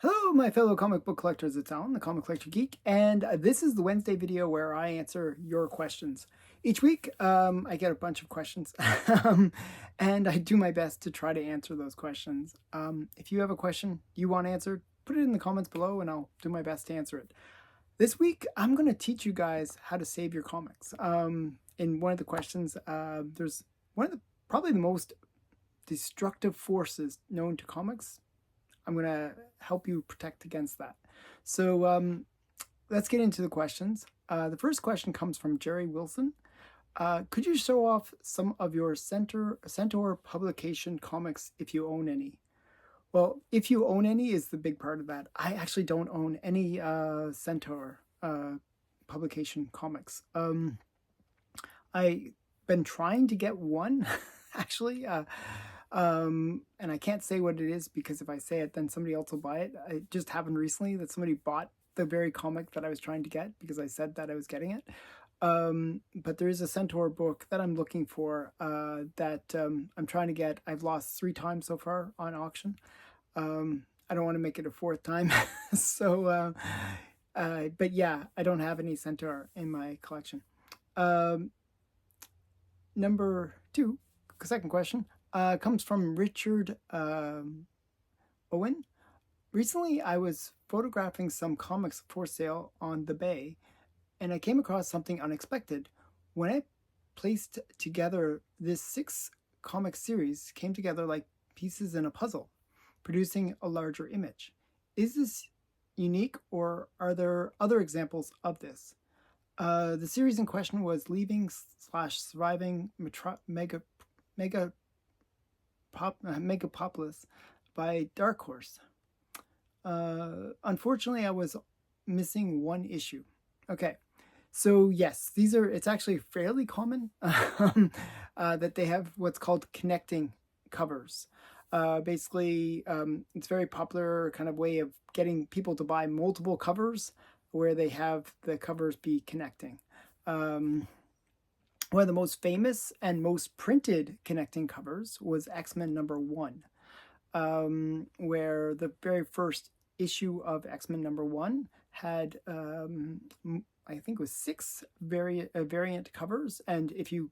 Hello, my fellow comic book collectors. It's Alan, the Comic Collector Geek, and this is the Wednesday video where I answer your questions. Each week, I get a bunch of questions, and I do my best to try to answer those questions. If you have a question you want answered, put it in the comments below, and I'll do my best to answer it. This week, I'm going to teach you guys how to save your comics. In one of the questions, there's probably the most destructive forces known to comics. I'm going to help you protect against that. So let's get into the questions. The first question comes from Jerry Wilson. Could you show off some of your Centaur Publication Comics if you own any? Well, if you own any is the big part of that. I actually don't own any Centaur Publication Comics. I've been trying to get one, actually. And I can't say what it is because if I say it, then somebody else will buy it. It just happened recently that somebody bought the very comic that I was trying to get because I said that I was getting it. But there is a Centaur book that I'm looking for that I'm trying to get. I've lost 3 times so far on auction. I don't want to make it a 4th time. So, but yeah, I don't have any Centaur in my collection. Number 2, second question. Comes from Richard Owen. Recently, I was photographing some comics for sale on the Bay, and I came across something unexpected. When I placed together this 6 comic series, came together like pieces in a puzzle, producing a larger image. Is this unique, or are there other examples of this? The series in question was Leaving/Surviving Megapopolis by Dark Horse. Unfortunately, I was missing 1 issue. Okay, so yes, it's actually fairly common that they have what's called connecting covers. Basically, it's a very popular kind of way of getting people to buy multiple covers where they have the covers be connecting. One of the most famous and most printed connecting covers was X-Men #1, where the very first issue of X-Men #1 had, I think it was 6 variant covers, and if you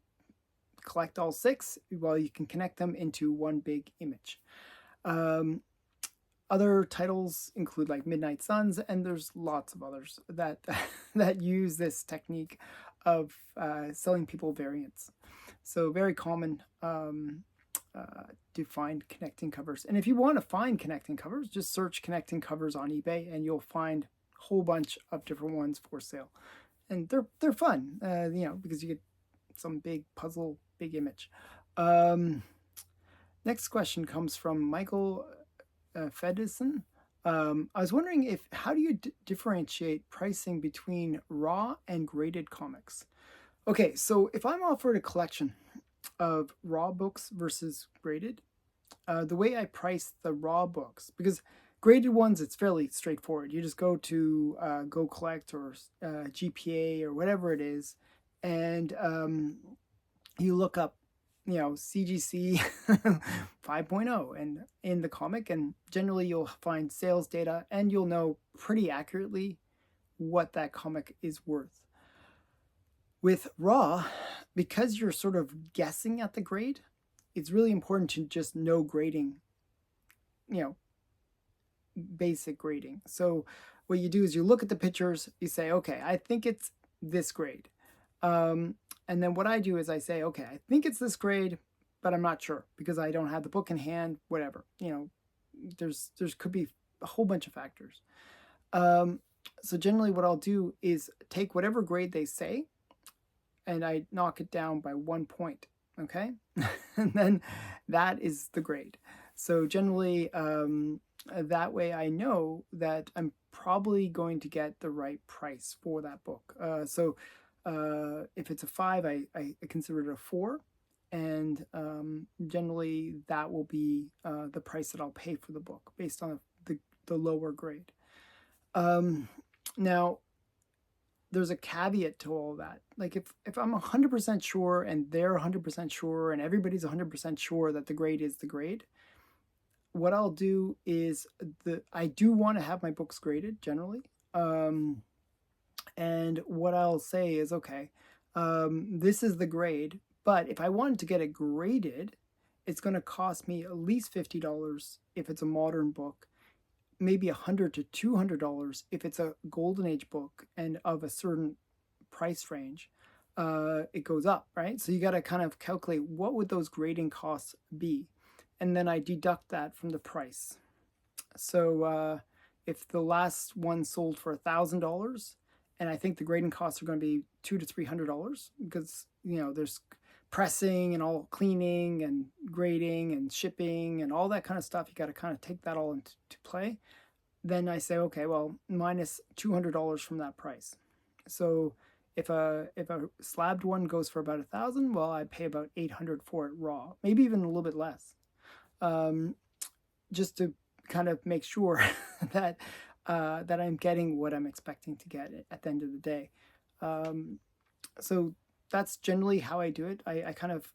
collect all 6, well, you can connect them into one big image. Other titles include like Midnight Suns, and there's lots of others that that use this technique of selling people variants. So very common to find connecting covers. And if you want to find connecting covers, just search connecting covers on eBay, and you'll find a whole bunch of different ones for sale. And they're fun, because you get some big puzzle, big image. Next question comes from Michael Fedison. I was wondering how do you differentiate pricing between raw and graded comics? Okay, so if I'm offered a collection of raw books versus graded, the way I price the raw books, because graded ones, it's fairly straightforward. You just go to Go Collect or GPA or whatever it is, and you look up CGC 5.0 and in the comic, and generally you'll find sales data and you'll know pretty accurately what that comic is worth. With raw, because you're sort of guessing at the grade, it's really important to just know grading, basic grading. So what you do is you look at the pictures, you say, okay, I think it's this grade. And then what I do is I say, okay, I think it's this grade, but I'm not sure because I don't have the book in hand, whatever. There's could be a whole bunch of factors. So generally what I'll do is take whatever grade they say and I knock it down by 1 point, okay? And then that is the grade. So generally that way I know that I'm probably going to get the right price for that book. If it's a 5, I consider it a 4, and generally that will be the price that I'll pay for the book based on the lower grade. Now, there's a caveat to all that. Like if I'm 100% sure and they're 100% sure and everybody's 100% sure that the grade is the grade, what I'll do is I do want to have my books graded generally. And what I'll say is, okay, this is the grade, but if I wanted to get it graded, it's going to cost me at least $50 if it's a modern book, maybe $100 to $200 if it's a golden age book and of a certain price range. It goes up, right? So you got to kind of calculate what would those grading costs be, and then I deduct that from the price. So if the last one sold for $1,000, and I think the grading costs are going to be $200 to $300 because there's pressing and all cleaning and grading and shipping and all that kind of stuff. You got to kind of take that all into play. Then I say, okay, well, minus $200 from that price. So if a slabbed one goes for about $1,000, well, I pay about $800 for it raw, maybe even a little bit less, just to kind of make sure that that I'm getting what I'm expecting to get at the end of the day. So that's generally how I do it. I kind of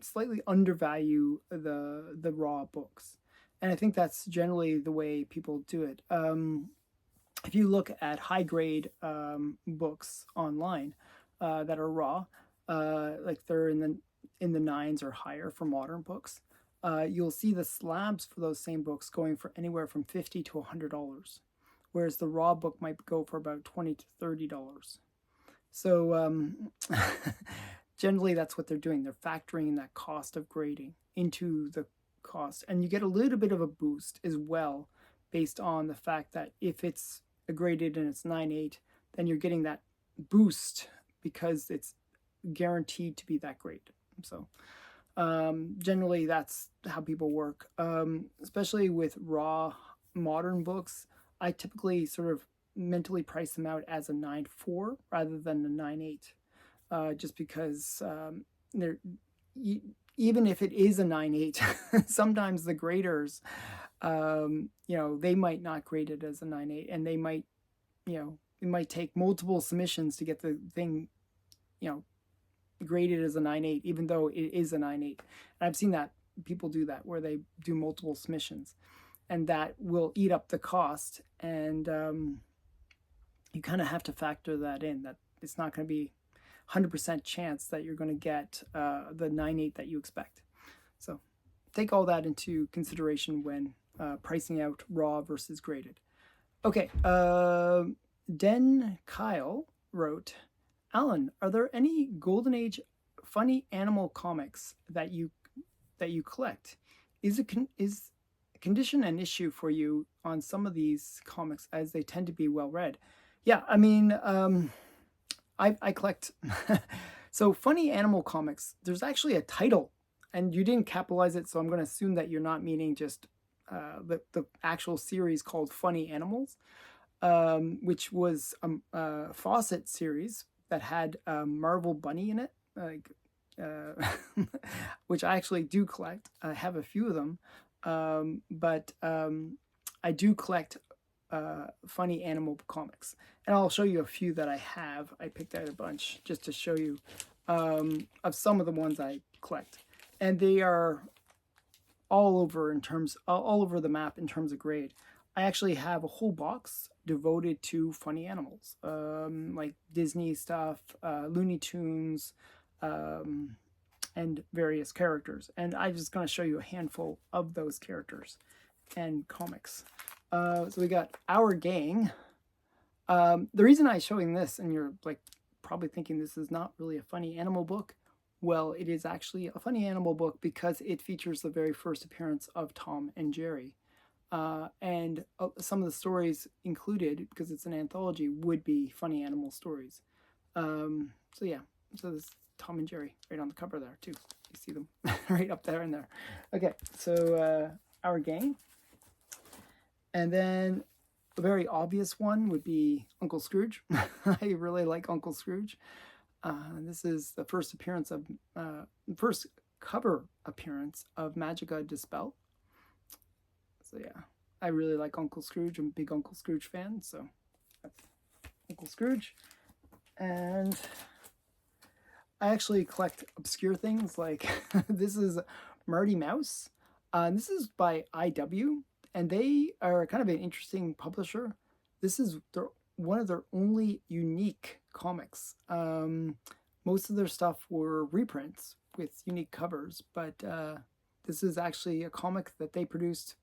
slightly undervalue the raw books, and I think that's generally the way people do it. If you look at high grade books online that are raw, like they're in the nines or higher for modern books, you'll see the slabs for those same books going for anywhere from $50 to $100, whereas the raw book might go for about $20 to $30. So generally that's what they're doing. They're factoring in that cost of grading into the cost, and you get a little bit of a boost as well based on the fact that if it's graded and it's 9.8, then you're getting that boost because it's guaranteed to be that great. So generally that's how people work, especially with raw modern books. I typically sort of mentally price them out as a 9.4 rather than a 9.8, just because they're even if it is a 9.8, sometimes the graders, they might not grade it as a 9.8, and they might, it might take multiple submissions to get the thing, graded as a 9.8, even though it is a 9.8. And I've seen that people do that where they do multiple submissions, and that will eat up the cost. And you kind of have to factor that in, that it's not going to be 100% chance that you're going to get the 9.8 that you expect. So take all that into consideration when pricing out raw versus graded. Okay, Den Kyle wrote, Alan, are there any Golden Age funny animal comics that you collect? Is condition an issue for you on some of these comics, as they tend to be well read? Yeah, I mean, I collect. So funny animal comics, there's actually a title, and you didn't capitalize it, so I'm going to assume that you're not meaning just the actual series called Funny Animals, which was a Fawcett series that had a Marvel Bunny in it, like which I actually do collect. I have a few of them, but I do collect funny animal comics, and I'll show you a few that I have. I picked out a bunch just to show you of some of the ones I collect, and they are all over the map in terms of grade. I actually have a whole box devoted to funny animals, like Disney stuff, Looney Tunes, and various characters. And I'm just going to show you a handful of those characters and comics. So we got Our Gang. The reason I'm showing this, and you're like probably thinking this is not really a funny animal book, well, it is actually a funny animal book because it features the very first appearance of Tom and Jerry. And some of the stories included, because it's an anthology, would be funny animal stories. So yeah, so there's Tom and Jerry right on the cover there too. You see them right up there and there. Okay, so Our Gang. And then a very obvious one would be Uncle Scrooge. I really like Uncle Scrooge. This is the first appearance of, first cover appearance of Magica Dispel. So yeah, I really like Uncle Scrooge. I'm a big Uncle Scrooge fan, so that's Uncle Scrooge. And I actually collect obscure things like this is Marty Mouse. This is by IW, and they are kind of an interesting publisher. This is one of their only unique comics. Most of their stuff were reprints with unique covers, but this is actually a comic that they produced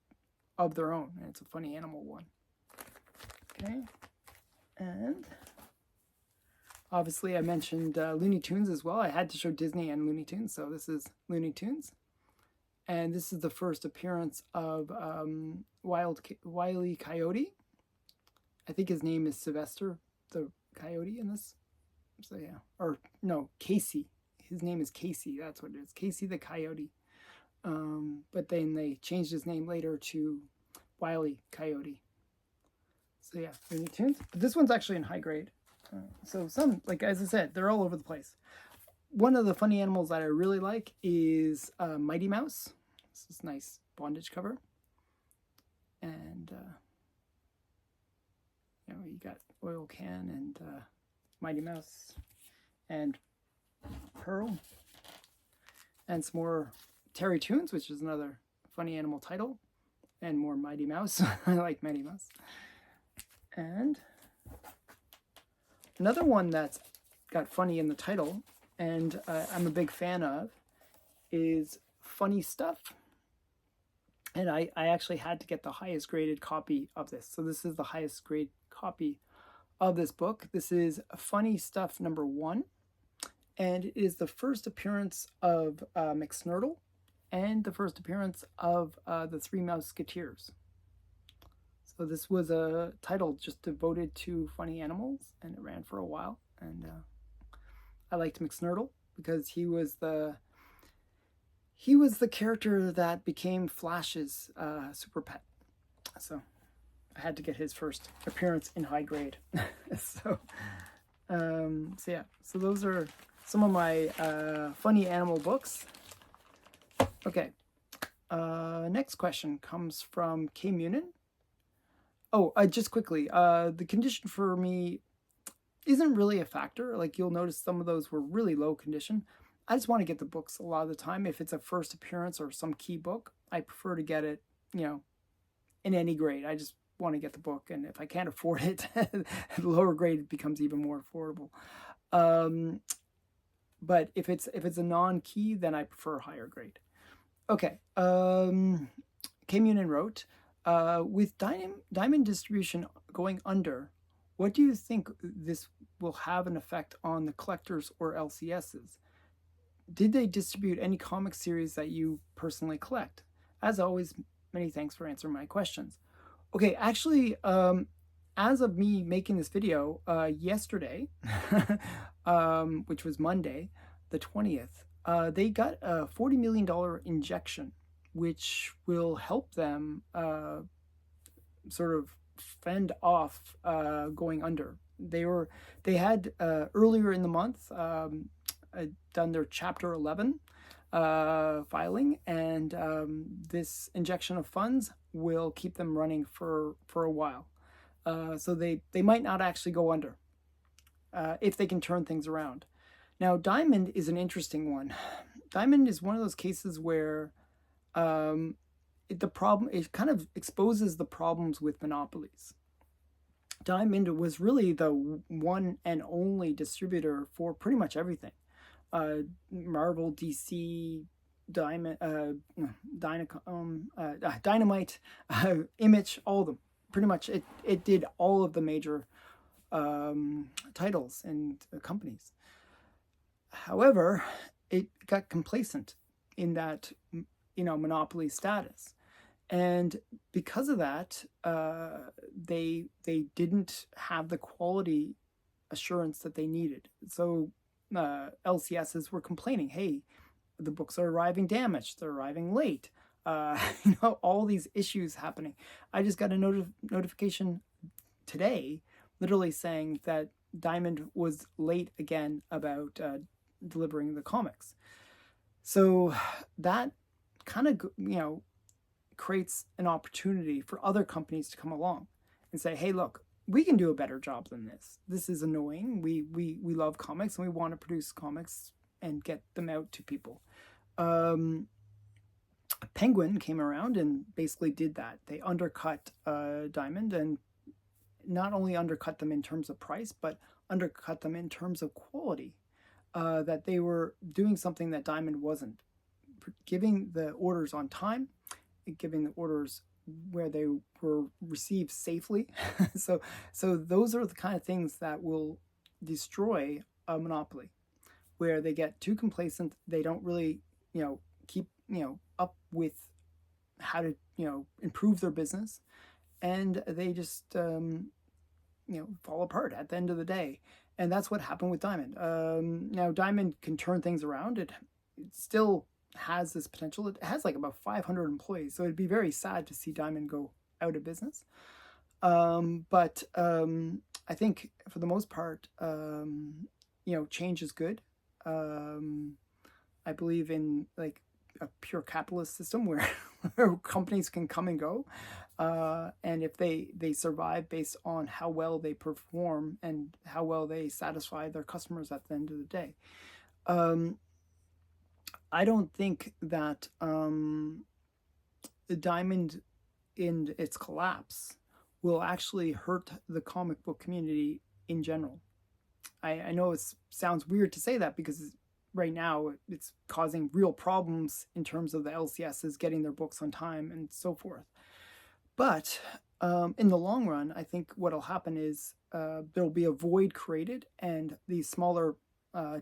of their own, and it's a funny animal one. Okay, and obviously I mentioned Looney Tunes as well. I had to show Disney and Looney Tunes, so this is Looney Tunes. And this is the first appearance of Wile E. Coyote. I think his name is Sylvester the Coyote in this. So yeah, or no, Casey. His name is Casey. That's what it is, Casey the Coyote. But then they changed his name later to Wile E. Coyote. So yeah, Looney Tunes. But this one's actually in high grade. So some, like as I said, they're all over the place. One of the funny animals that I really like is Mighty Mouse. This is nice bondage cover. And, you got Oil Can and Mighty Mouse and Pearl. And some more Terry Toons, which is another funny animal title. And more Mighty Mouse. I like Mighty Mouse. And another one that's got funny in the title, and I'm a big fan of, is Funny Stuff. And I actually had to get the highest graded copy of this. So this is the highest grade copy of this book. This is Funny Stuff #1. And it is the first appearance of McSnurtle and the first appearance of the Three Musketeers. So this was a title just devoted to funny animals, and it ran for a while. And I liked McSnurtle because he was the character that became Flash's super pet. So I had to get his first appearance in high grade. So yeah. So those are some of my funny animal books. Okay. Next question comes from K. Munin. Oh, just quickly, the condition for me isn't really a factor. Like, you'll notice some of those were really low condition. I just want to get the books a lot of the time. If it's a first appearance or some key book, I prefer to get it, in any grade. I just want to get the book, and if I can't afford it, the lower grade becomes even more affordable. But if it's a non-key, then I prefer higher grade. Okay. K. Munin wrote, with Diamond distribution going under, what do you think this will have an effect on the collectors or LCSs? Did they distribute any comic series that you personally collect? As always, many thanks for answering my questions. Okay, actually, as of me making this video, yesterday, which was Monday, the 20th, they got a $40 million injection, which will help them sort of fend off going under. They had earlier in the month done their Chapter 11 filing, and this injection of funds will keep them running for a while. So they might not actually go under if they can turn things around. Now, Diamond is an interesting one. Diamond is one of those cases where it kind of exposes the problems with monopolies. Diamond was really the one and only distributor for pretty much everything. Marvel, DC, Dynamite, Image, all of them. Pretty much it did all of the major titles and companies. However, it got complacent in that monopoly status, and because of that, they didn't have the quality assurance that they needed. So LCSs were complaining, hey, the books are arriving damaged, they're arriving late, all these issues happening. I just got a notification today literally saying that Diamond was late again about delivering the comics. So that kind of creates an opportunity for other companies to come along and say, hey, look, we can do a better job than this. This is annoying. We love comics, and we want to produce comics and get them out to people. Penguin came around and basically did that. They undercut Diamond, and not only undercut them in terms of price, but undercut them in terms of quality. That they were doing something that Diamond wasn't, giving the orders on time, giving the orders where they were received safely. so those are the kind of things that will destroy a monopoly, where they get too complacent. They don't really, keep, up with how to, improve their business, and they just, fall apart at the end of the day. And that's what happened with Diamond. Now Diamond can turn things around. It still has this potential. It has like about 500 employees, so it'd be very sad to see Diamond go out of business. But I think for the most part, change is good. I believe in like a pure capitalist system where, where companies can come and go, and if they survive based on how well they perform and how well they satisfy their customers at the end of the day. I don't think that the Diamond in its collapse will actually hurt the comic book community in general. I know it sounds weird to say that, because right now it's causing real problems in terms of the LCSs getting their books on time and so forth. But in the long run, I think what'll happen is there'll be a void created, and these smaller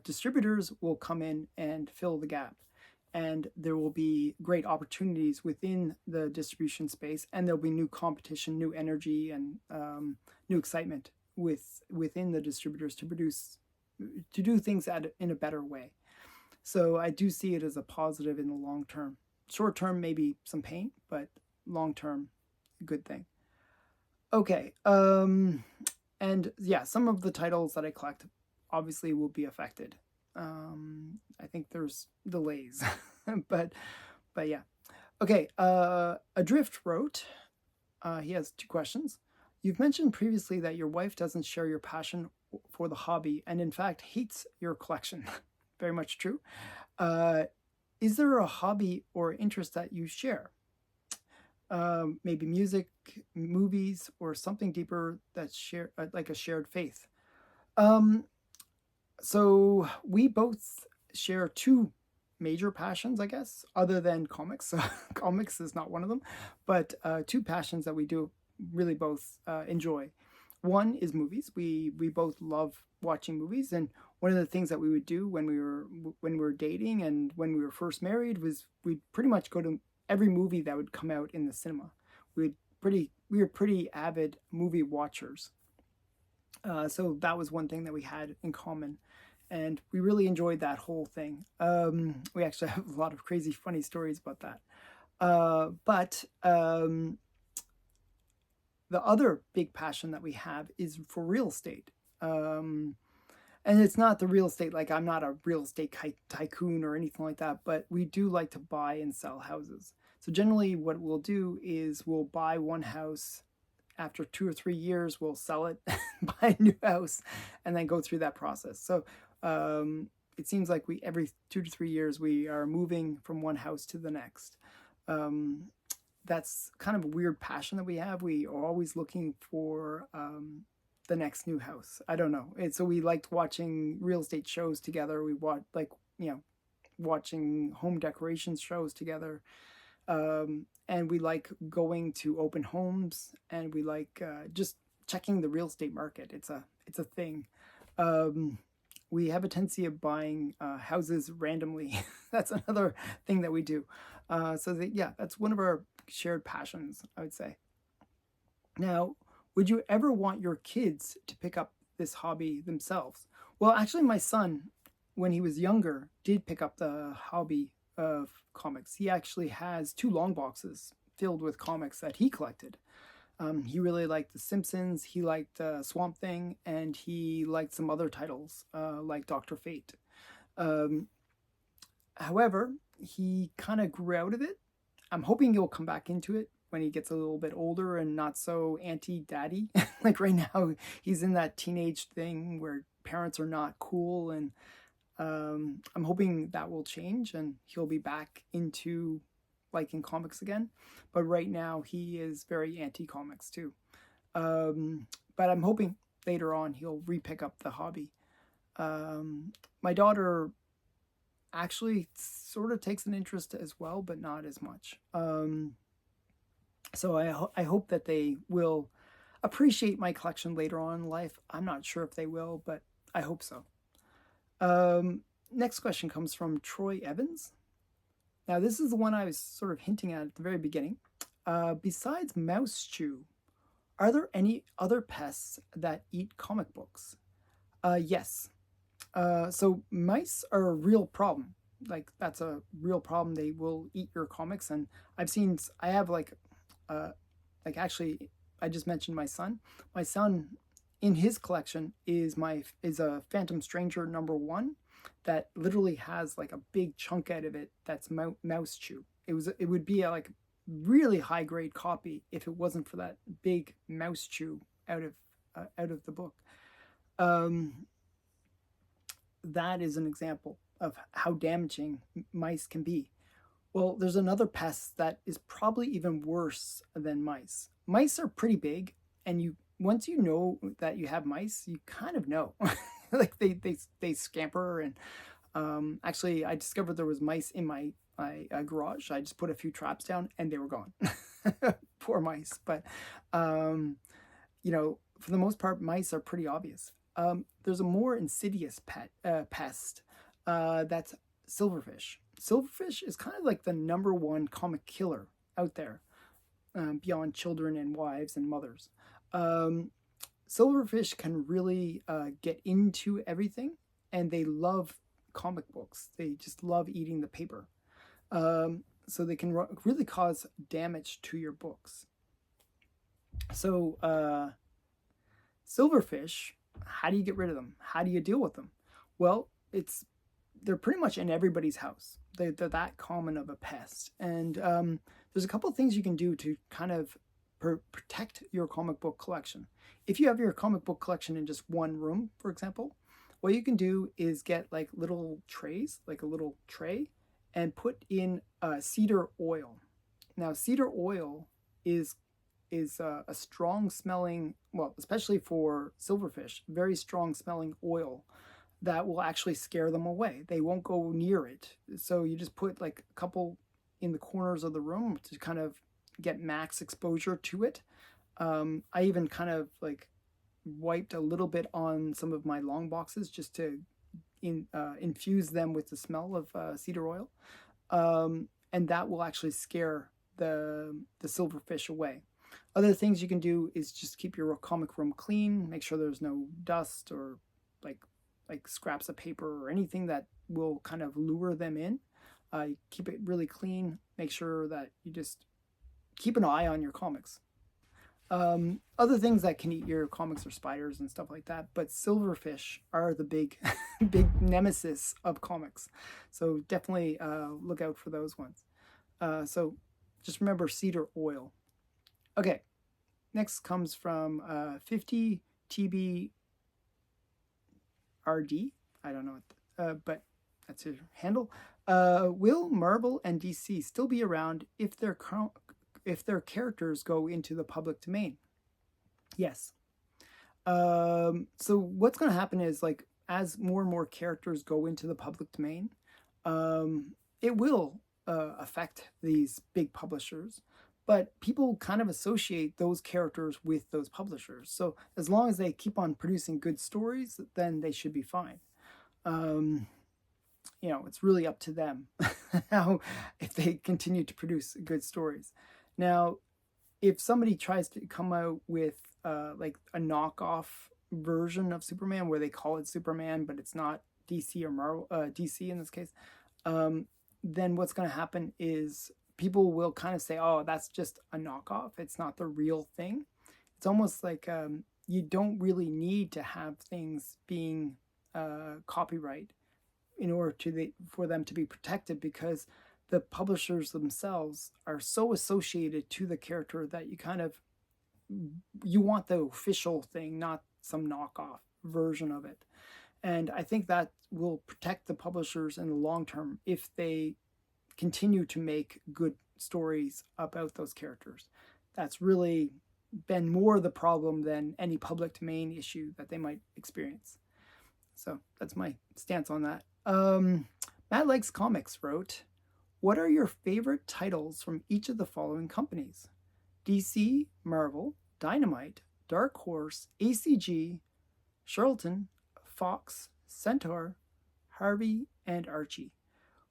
distributors will come in and fill the gap. And there will be great opportunities within the distribution space, and there'll be new competition, new energy, and new excitement within the distributors to do things in a better way. So I do see it as a positive in the long term. Short term, maybe some pain, but long term, good thing. Okay, and yeah, some of the titles that I collect obviously will be affected. I think there's delays, but yeah. Okay, Adrift wrote, he has 2 questions. You've mentioned previously that your wife doesn't share your passion for the hobby, and in fact hates your collection. Very much true. Is there a hobby or interest that you share? Maybe music, movies, or something deeper that's like a shared faith. So we both share 2 major passions, I guess, other than comics. So comics is not one of them, but 2 passions that we do really both enjoy. One is movies. We both love watching movies, and one of the things that we would do when we were dating and when we were first married was we'd pretty much go to every movie that would come out in the cinema. We were pretty avid movie watchers. So that was one thing that we had in common, and we really enjoyed that whole thing. We actually have a lot of crazy, funny stories about that. But the other big passion that we have is for real estate. And it's not the real estate, like I'm not a real estate tycoon or anything like that, but we do like to buy and sell houses. So generally what we'll do is we'll buy one house. After 2 or 3 years, we'll sell it, buy a new house, and then go through that process. So it seems like every 2 to 3 years, we are moving from one house to the next. That's kind of a weird passion that we have. We are always looking for the next new house. I don't know. So we liked watching real estate shows together. We watch watching home decoration shows together. And we like going to open homes, and we like just checking the real estate market. It's a thing. We have a tendency of buying houses randomly. That's another thing that we do. Yeah, that's one of our shared passions, I would say. Now, would you ever want your kids to pick up this hobby themselves? Well, actually, my son, when he was younger, did pick up the hobby of comics. He actually has 2 long boxes filled with comics that he collected. He really liked The Simpsons, he liked Swamp Thing, and he liked some other titles like Dr. Fate. However, he kind of grew out of it. I'm hoping he'll come back into it when he gets a little bit older and not so anti-daddy. Like right now, he's in that teenage thing where parents are not cool, and I'm hoping that will change and he'll be back into liking comics again. But right now he is very anti-comics too. But I'm hoping later on he'll re-pick up the hobby. My daughter actually sort of takes an interest as well, but not as much. So I hope that they will appreciate my collection later on in life. I'm not sure if they will, but I hope so. Next question comes from Troy Evans. Now, this is the one I was sort of hinting at the very beginning. Besides mouse chew, are there any other pests that eat comic books? Yes. So mice are a real problem. Like, that's a real problem. They will eat your comics. And I have actually, I just mentioned my son. My son, in his collection, is a Phantom Stranger #1 that literally has like a big chunk out of it that's mouse chew. It would be a like really high grade copy if it wasn't for that big mouse chew out of the book. That is an example of how damaging mice can be. Well, there's another pest that is probably even worse than mice. Mice are pretty big, and once you know that you have mice, you kind of know. Like they scamper, and actually I discovered there was mice in my garage. I just put a few traps down and they were gone. Poor mice. But for the most part, mice are pretty obvious. There's a more insidious pest that's silverfish. Silverfish is kind of like the #1 comic killer out there, beyond children and wives and mothers. Silverfish can really get into everything, and they love comic books. They just love eating the paper. So they can really cause damage to your books. So silverfish, how do you get rid of them? How do you deal with them? Well, they're pretty much in everybody's house. They're that common of a pest. And there's a couple of things you can do to kind of protect your comic book collection. If you have your comic book collection in just one room, for example, what you can do is get like little trays, like a little tray, and put in cedar oil. Now, cedar oil is a strong smelling, well, especially for silverfish, very strong smelling oil that will actually scare them away. They won't go near it. So you just put like a couple in the corners of the room to kind of get max exposure to it. I even kind of like wiped a little bit on some of my long boxes just to infuse them with the smell of cedar oil. And that will actually scare the silverfish away. Other things you can do is just keep your comic room clean, make sure there's no dust or like scraps of paper or anything that will kind of lure them in. Keep it really clean, make sure that you just keep an eye on your comics. Other things that can eat your comics are spiders and stuff like that, but silverfish are the big nemesis of comics. So definitely look out for those ones. So just remember cedar oil. Okay, next comes from 50 TB RD. I don't know, but that's his handle. Will Marvel and DC still be around if their characters go into the public domain? Yes. So what's going to happen is, like, as more and more characters go into the public domain, it will affect these big publishers. But people kind of associate those characters with those publishers. So as long as they keep on producing good stories, then they should be fine. It's really up to them if they continue to produce good stories. Now, if somebody tries to come out with like a knockoff version of Superman where they call it Superman, but it's not DC or Marvel, DC in this case, then what's going to happen is people will kind of say, oh, that's just a knockoff. It's not the real thing. It's almost like you don't really need to have things being copyright in order for them to be protected, because the publishers themselves are so associated to the character that you want the official thing, not some knockoff version of it. And I think that will protect the publishers in the long term if they continue to make good stories about those characters. That's really been more the problem than any public domain issue that they might experience. So that's my stance on that. Matt Likes Comics wrote, what are your favorite titles from each of the following companies? DC, Marvel, Dynamite, Dark Horse, ACG, Charlton, Fox, Centaur, Harvey, and Archie.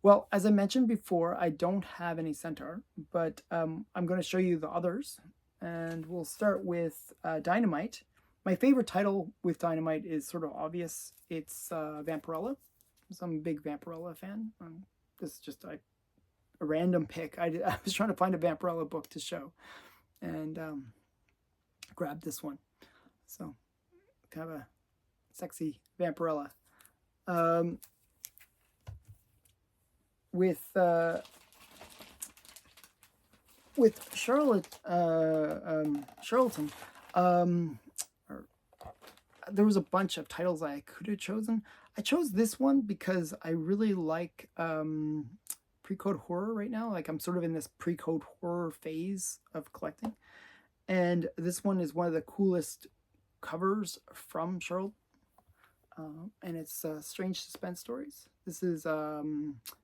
Well, as I mentioned before, I don't have any Centaur, but I'm going to show you the others. And we'll start with Dynamite. My favorite title with Dynamite is sort of obvious. It's Vampirella. So I'm a big Vampirella fan. This is just a random pick. I was trying to find a Vampirella book to show, and grabbed this one. So kind of a sexy Vampirella. With Charlotte, Charlton, there was a bunch of titles I could have chosen. I chose this one because I really like pre-code horror right now. Like, I'm sort of in this pre-code horror phase of collecting. And this one is one of the coolest covers from Charlotte. And it's Strange Suspense Stories. This is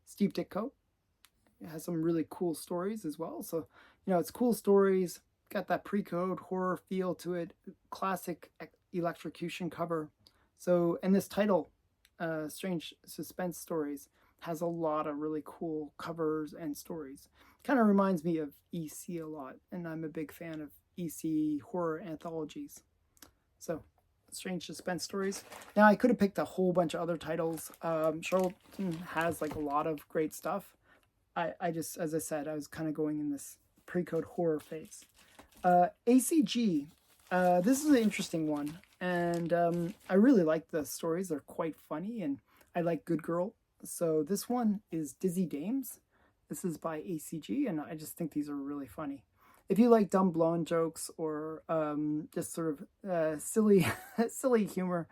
Steve Ditko. It has some really cool stories as well. So, it's cool stories, got that pre-code horror feel to it, classic electrocution cover. So, and this title, Strange Suspense Stories, has a lot of really cool covers and stories. Kind of reminds me of EC a lot, and I'm a big fan of EC horror anthologies. So, Strange Suspense Stories. Now, I could have picked a whole bunch of other titles. Charlton has like a lot of great stuff. I just, as I said, I was kind of going in this pre-code horror phase. ACG, this is an interesting one, and I really like the stories. They're quite funny, and I like Good Girl. So this one is Dizzy Dames. This is by ACG, and I just think these are really funny. If you like dumb blonde jokes or just sort of silly humor,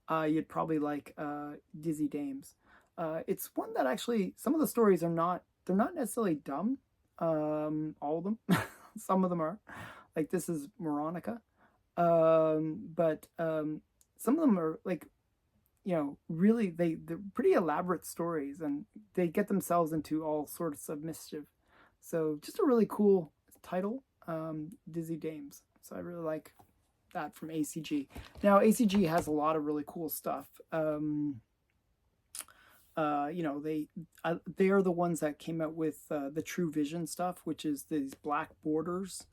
you'd probably like Dizzy Dames. It's one that actually, some of the stories they're not necessarily dumb. All of them. Some of them are. Like, this is Moronica. But some of them are like, really, they're pretty elaborate stories, and they get themselves into all sorts of mischief. So just a really cool title, Dizzy Dames. So I really like that from ACG. Now, ACG has a lot of really cool stuff. They are the ones that came out with the True Vision stuff, which is these black borders,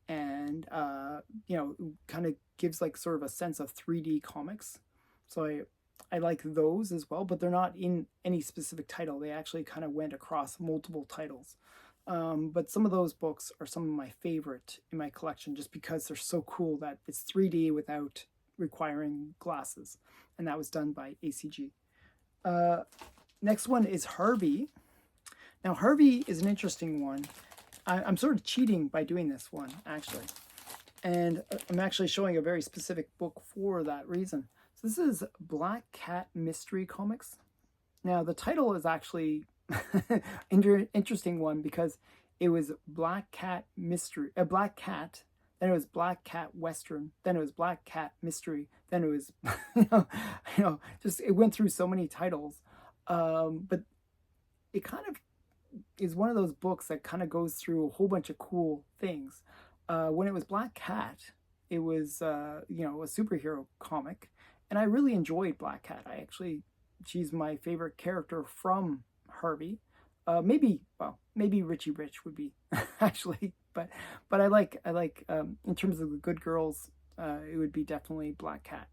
and kind of gives like sort of a sense of 3D comics. So I like those as well, but they're not in any specific title. They actually kind of went across multiple titles. But some of those books are some of my favorite in my collection, just because they're so cool that it's 3D without requiring glasses. And that was done by ACG. Next one is Harvey. Now, Harvey is an interesting one. I'm sort of cheating by doing this one, actually. And I'm actually showing a very specific book for that reason. So this is Black Cat Mystery Comics. Now, the title is actually interesting one, because it was Black Cat Mystery, Black Cat, then it was Black Cat Western, then it was Black Cat Mystery, then it was, just, it went through so many titles. But it kind of is one of those books that kind of goes through a whole bunch of cool things. When it was Black Cat, it was, a superhero comic, and I really enjoyed Black Cat. She's my favorite character from Harvey. Maybe Richie Rich would be actually, but I like in terms of the good girls, it would be definitely Black Cat.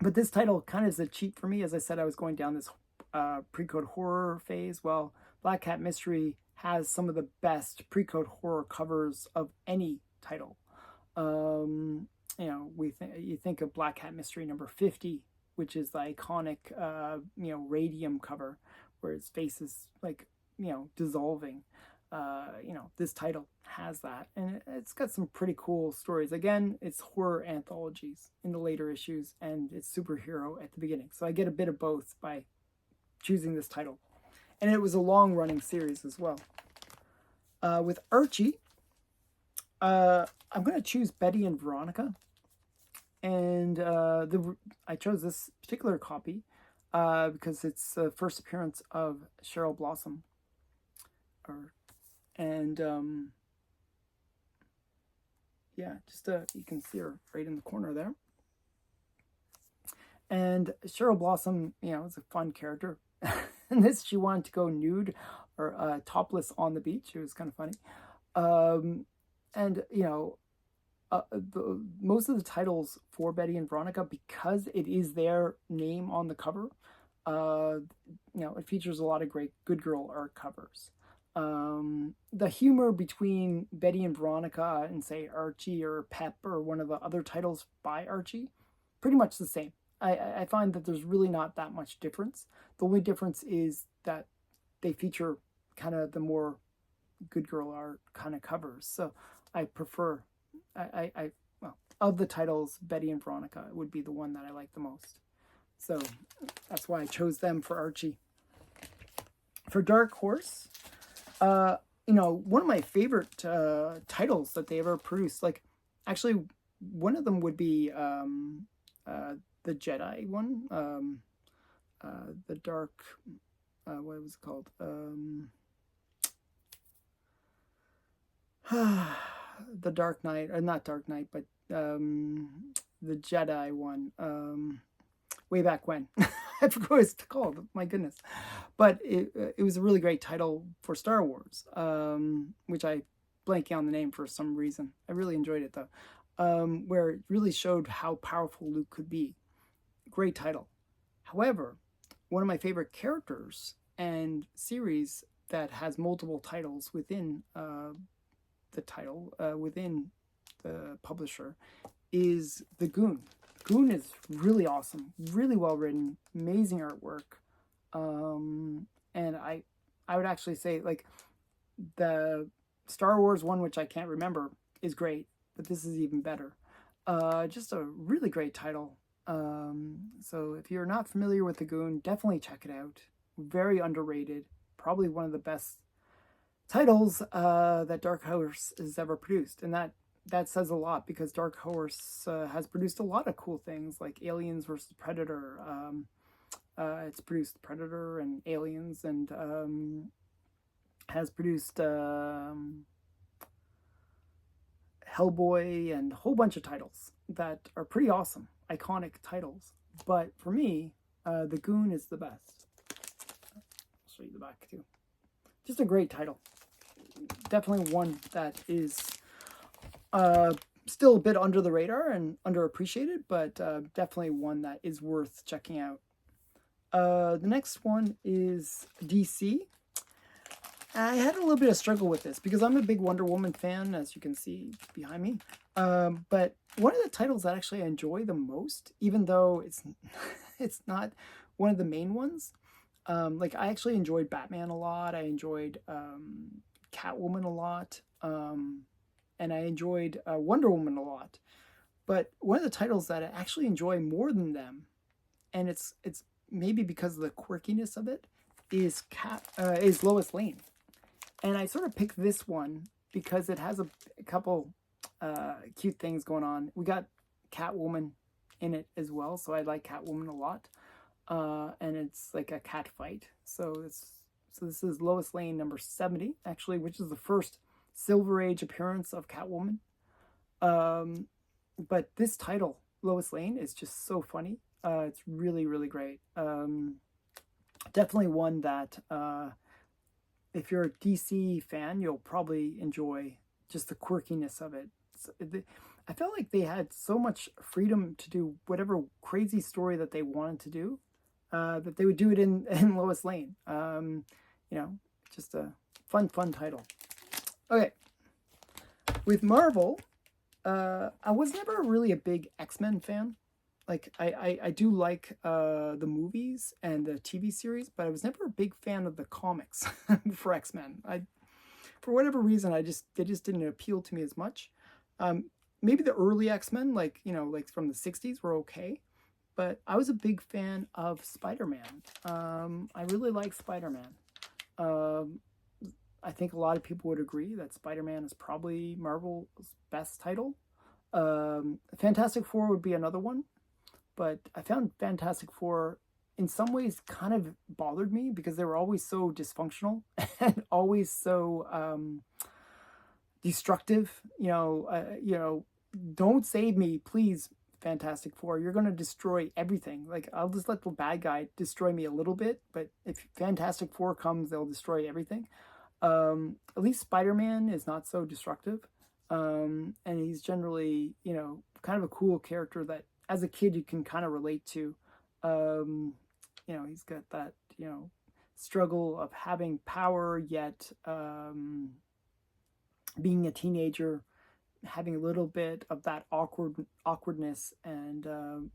But this title kind of is a cheat for me. As I said, I was going down this pre-code horror phase. Well, Black Cat Mystery has some of the best pre-code horror covers of any title. You think of Black Cat Mystery number 50, which is the iconic, radium cover, where his face is like, dissolving. This title has that, and it's got some pretty cool stories. Again, it's horror anthologies in the later issues, and it's superhero at the beginning. So I get a bit of both by choosing this title. And it was a long-running series as well. With Archie, I'm going to choose Betty and Veronica. And I chose this particular copy because it's the first appearance of Cheryl Blossom. And yeah, just you can see her right in the corner there. And Cheryl Blossom, you know, is a fun character. In this, she wanted to go nude or topless on the beach. It was kind of funny. And, you know, most of the titles for Betty and Veronica, because it is their name on the cover, you know, it features a lot of great Good Girl art covers. The humor between Betty and Veronica and, say, Archie or Pep or one of the other titles by Archie, pretty much the same. I find that there's really not that much difference. The only difference is that they feature kind of the more Good Girl art kind of covers. So I prefer, well, of the titles, Betty and Veronica would be the one that I like the most. So that's why I chose them for Archie. For Dark Horse, you know, one of my favorite titles that they ever produced, like, actually, one of them would be the Jedi one, the Dark, what was it called? The Dark Knight, or not Dark Knight, but the Jedi one, way back when. I forgot what it's called, my goodness. But it was a really great title for Star Wars, which I blanking on the name for some reason. I really enjoyed it, though, where it really showed how powerful Luke could be. Great title. However, one of my favorite characters and series that has multiple titles within the title, within the publisher, is the Goon. Goon is really awesome, really well written, amazing artwork, and I would actually say, like, the Star Wars one, which I can't remember, is great, but this is even better. Just a really great title. So if you're not familiar with the Goon, definitely check it out. Very underrated, probably one of the best titles that Dark Horse has ever produced, and that says a lot, because Dark Horse has produced a lot of cool things like Aliens versus Predator. It's produced Predator and Aliens, and has produced Hellboy and a whole bunch of titles that are pretty awesome, iconic titles. But for me, the Goon is the best. I'll show you the back too. Just a great title. Definitely one that is still a bit under the radar and underappreciated, but definitely one that is worth checking out. The next one is DC. I had a little bit of struggle with this because I'm a big Wonder Woman fan, as you can see behind me. But one of the titles that actually I enjoy the most, even though it's not one of the main ones, like, I actually enjoyed Batman a lot. I enjoyed Catwoman a lot. And I enjoyed Wonder Woman a lot. But one of the titles that I actually enjoy more than them, and it's maybe because of the quirkiness of it, is Lois Lane. And I sort of picked this one because it has a couple cute things going on. We got Catwoman in it as well, so I like Catwoman a lot. And it's like a cat fight. So this is Lois Lane number 70, actually, which is the first Silver Age appearance of Catwoman. But this title, Lois Lane, is just so funny. It's really, really great. Definitely one that, if you're a DC fan, you'll probably enjoy just the quirkiness of it. I felt like they had so much freedom to do whatever crazy story that they wanted to do, that they would do it in Lois Lane. You know, just a fun title. Okay, with Marvel, I was never really a big X-Men fan. Like, I do like the movies and the TV series, but I was never a big fan of the comics for X-Men. For whatever reason, they just didn't appeal to me as much. Maybe the early X-Men, like, you know, like from the 60s, were okay, but I was a big fan of Spider-Man. I really like Spider-Man. Um, I think a lot of people would agree that Spider-Man is probably Marvel's best title. Fantastic Four would be another one, but I found Fantastic Four in some ways kind of bothered me because they were always so dysfunctional and always so destructive. Don't save me, please, Fantastic Four. You're gonna destroy everything. Like, I'll just let the bad guy destroy me a little bit, but if Fantastic Four comes, they'll destroy everything. At least Spider-Man is not so destructive. And he's generally, kind of a cool character that as a kid you can kind of relate to. He's got that, struggle of having power, yet being a teenager, having a little bit of that awkwardness and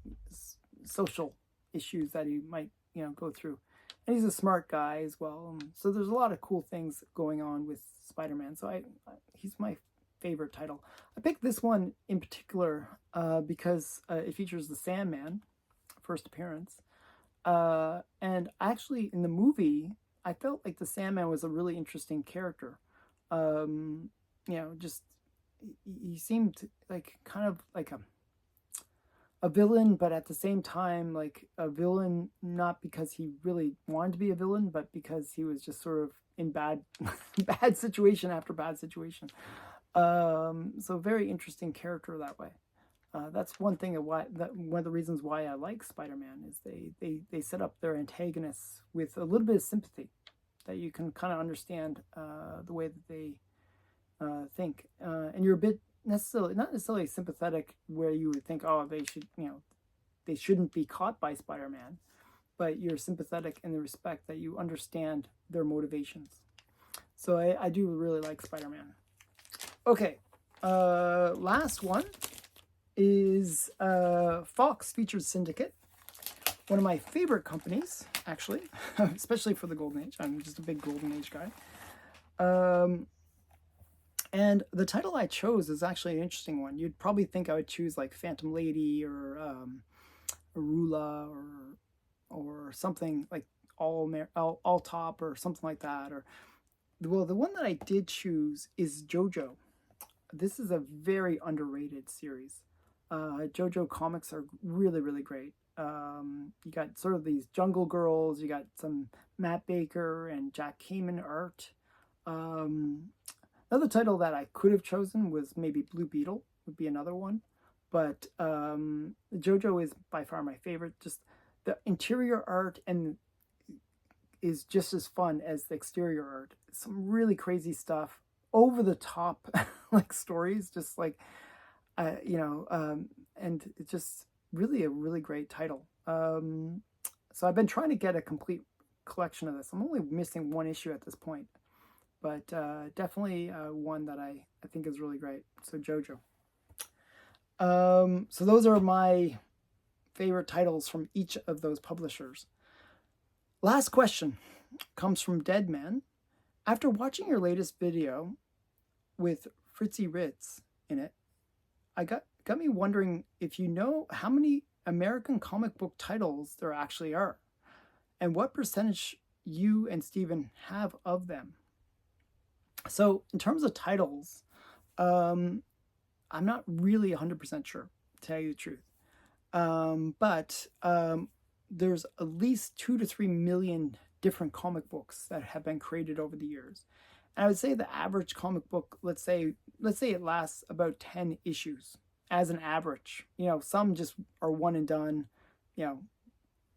social issues that he might, go through. And he's a smart guy as well. So there's a lot of cool things going on with Spider-Man. So he's my favorite title. I picked this one in particular because it features the Sandman, first appearance. And actually, in the movie, I felt like the Sandman was a really interesting character. Just he seemed like kind of like a villain, but at the same time, like a villain, not because he really wanted to be a villain, but because he was just sort of in bad situation after bad situation. So very interesting character that way. That's one thing one of the reasons why I like Spider-Man is they set up their antagonists with a little bit of sympathy, that you can kind of understand the way that they think, and you're a bit not necessarily sympathetic where you would think, oh, they shouldn't be caught by Spider-Man, but you're sympathetic in the respect that you understand their motivations. So I do really like Spider-Man. Okay, last one is Fox Features Syndicate, one of my favorite companies, actually, especially for the Golden Age. I'm just a big Golden Age guy. And the title I chose is actually an interesting one. You'd probably think I would choose like Phantom Lady or Arula or something like All Top or something like that. Well, the one that I did choose is JoJo. This is a very underrated series. JoJo comics are really, really great. You got sort of these Jungle Girls. You got some Matt Baker and Jack Kamen art. Another title that I could have chosen was maybe Blue Beetle, would be another one. But JoJo is by far my favorite. Just the interior art is just as fun as the exterior art. Some really crazy stuff, over the top like stories, just like and it's just really a really great title. So I've been trying to get a complete collection of this. I'm only missing one issue at this point, but definitely one that I think is really great. So JoJo. So those are my favorite titles from each of those publishers. Last question comes from Deadman. After watching your latest video with Fritzy Ritz in it, I got me wondering if you know how many American comic book titles there actually are, and what percentage you and Steven have of them. So in terms of titles, I'm not really 100% sure, to tell you the truth. But there's at least 2 to 3 million different comic books that have been created over the years. And I would say the average comic book, let's say it lasts about 10 issues as an average. Some just are one and done, and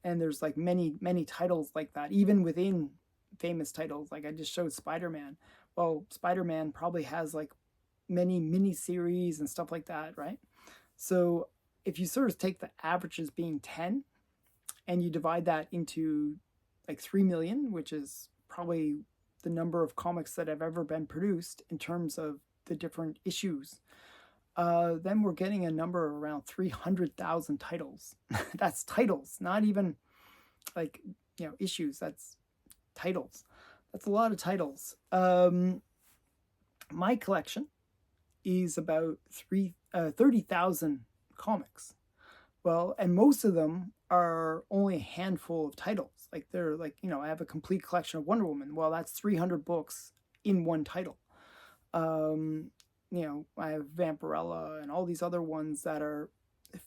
there's like many titles like that, even within famous titles. Like I just showed Spider-Man. Well, Spider-Man probably has like many mini-series and stuff like that, right? So if you sort of take the averages being 10 and you divide that into like 3 million, which is probably the number of comics that have ever been produced in terms of the different issues, then we're getting a number around 300,000 titles. That's titles, not even like, issues. That's titles. That's a lot of titles. My collection is about 30,000 comics. Well, and most of them are only a handful of titles. titles. Like they're like, you know, I have a complete collection of Wonder Woman. Well, that's 300 books in one title. You know, I have Vampirella and all these other ones that are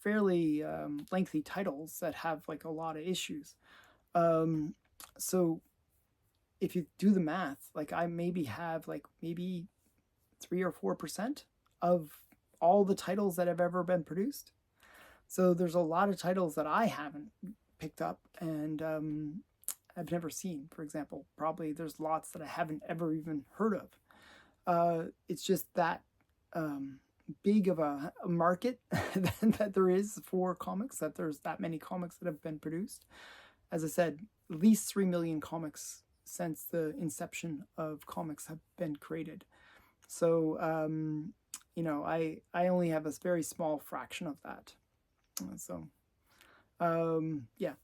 fairly lengthy titles that have like a lot of issues. So if you do the math, like I maybe have like maybe 3 or 4% of all the titles that have ever been produced. So there's a lot of titles that I haven't picked up and I've never seen, for example. Probably there's lots that I haven't ever even heard of. It's just that big of a market that there is for comics, that there's that many comics that have been produced. As I said, at least 3 million comics since the inception of comics have been created. So, you know, I only have a very small fraction of that. So, yeah,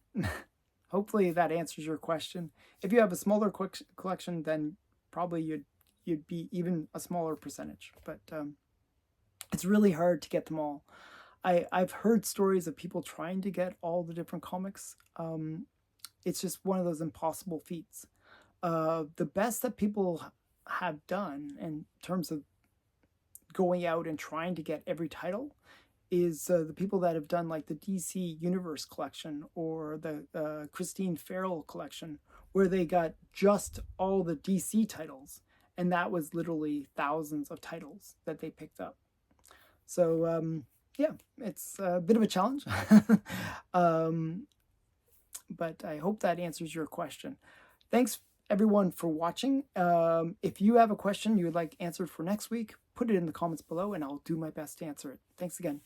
hopefully that answers your question. If you have a smaller collection, then probably you'd be even a smaller percentage. But it's really hard to get them all. I've heard stories of people trying to get all the different comics. It's just one of those impossible feats. The best that people have done in terms of going out and trying to get every title is the people that have done like the DC Universe collection or the Christine Farrell collection, where they got just all the DC titles, and that was literally thousands of titles that they picked up. So yeah, it's a bit of a challenge. But I hope that answers your question. Thanks everyone for watching. If you have a question you would like answered for next week, put it in the comments below and I'll do my best to answer it. Thanks again.